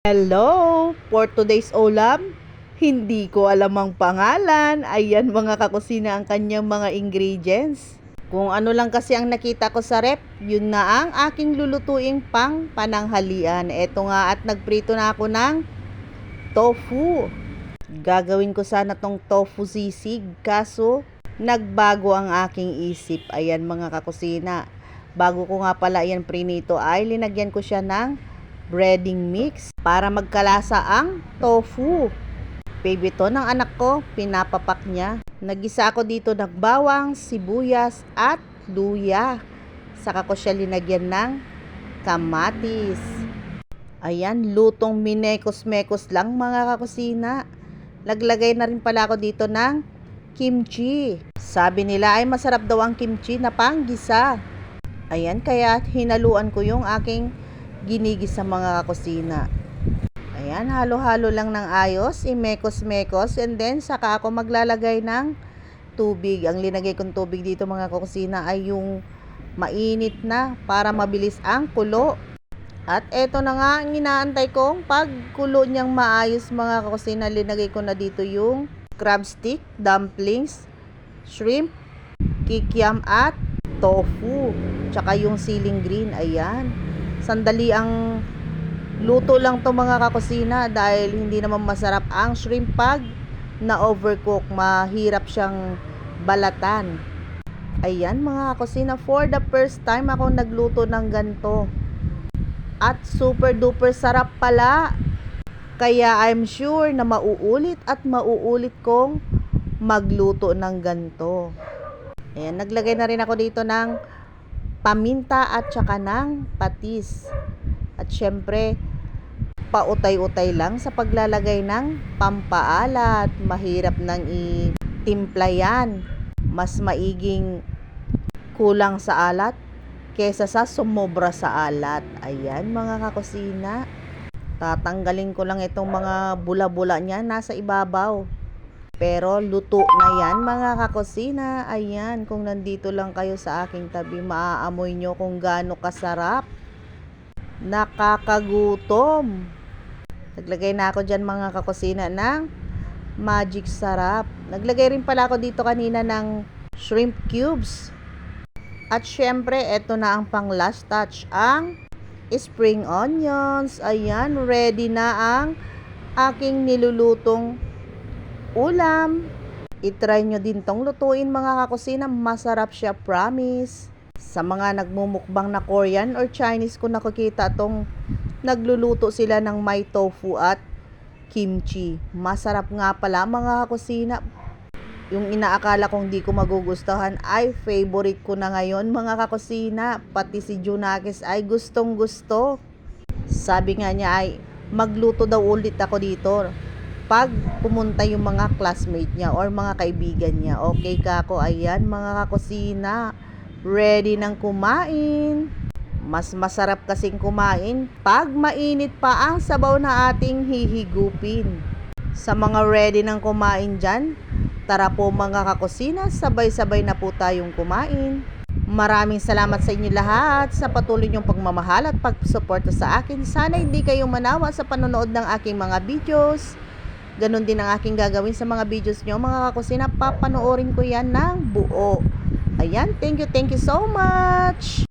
Hello! For today's ulam, hindi ko alam ang pangalan. Ayan mga kakusina ang kanyang mga ingredients. Kung ano lang kasi ang nakita ko sa rep, yun na ang aking lulutuing pang pananghalian. Eto nga at nagprito na ako ng tofu. Gagawin ko sana tong tofu sisig, kaso nagbago ang aking isip. Ayan mga kakusina. Bago ko nga pala yan prinito ay linagyan ko siya ng breading mix para magkalasa ang tofu. Favorite to ng anak ko, pinapapak niya. Nagisa ako dito ng bawang, sibuyas at luya. Saka ko siya linagyan ng kamatis. Ayan, lutong minekos-mekos lang mga kakusina. Naglagay na rin pala ako dito ng kimchi. Sabi nila ay masarap daw ang kimchi na panggisa. Ayan, kaya hinaluan ko yung aking ginigis sa mga kakusina. Ayan, halo-halo lang ng ayos, imekos-mekos, and then saka ako maglalagay ng tubig. Ang linagay kong tubig dito mga kakusina ay yung mainit na para mabilis ang kulo. At eto na nga ang inaantay kong pagkulo niyang maayos mga kakusina. Linagay ko na dito yung crab stick, dumplings, shrimp, kikiam at tofu, tsaka yung siling green. Ayan, sandali ang luto lang to mga kakusina dahil hindi naman masarap ang shrimp pag na overcook, mahirap siyang balatan. Ayan mga kakusina, for the first time ako nagluto ng ganto at super duper sarap pala, kaya I'm sure na mauulit at mauulit kong magluto ng ganto. Ayan, naglagay na rin ako dito ng paminta at saka ng patis. At syempre, pautay-utay lang sa paglalagay ng pampaalat. Mahirap nang itimpla yan. Mas maiging kulang sa alat kesa sa sumobra sa alat. Ayan mga kakusina. Tatanggalin ko lang itong mga bula-bula niya nasa ibabaw. Pero luto na yan mga kakusina. Ayan, kung nandito lang kayo sa aking tabi, maaamoy nyo kung gaano kasarap. Nakakagutom. Naglagay na ako dyan mga kakusina ng magic sarap. Naglagay rin pala ako dito kanina ng shrimp cubes. At syempre, eto na ang pang last touch, ang spring onions. Ayan, ready na ang aking nilulutong ulam. I-try nyo din tong lutuin mga kakusina. Masarap siya, promise. Sa mga nagmumukbang na Korean or Chinese ko nakikita tong nagluluto sila ng may tofu at kimchi. Masarap nga pala mga kakusina. Yung inaakala kong di ko magugustuhan ay favorite ko na ngayon mga kakusina. Pati si Junakis ay gustong gusto. Sabi nga niya ay magluto daw ulit ako dito pag pumunta yung mga classmate niya or mga kaibigan niya. Okay kako, ayan mga kakusina, ready nang kumain. Mas masarap kasing kumain pag mainit pa ang sabaw na ating hihigupin. Sa mga ready nang kumain dyan, tara po mga kakusina, sabay-sabay na po tayong kumain. Maraming salamat sa inyo lahat sa patuloy niyong pagmamahal at pagsuporta sa akin. Sana hindi kayo manawa sa panonood ng aking mga videos. Ganon din ang aking gagawin sa mga videos nyo mga kakusina. Papanoorin ko yan ng buo. Ayan, thank you so much.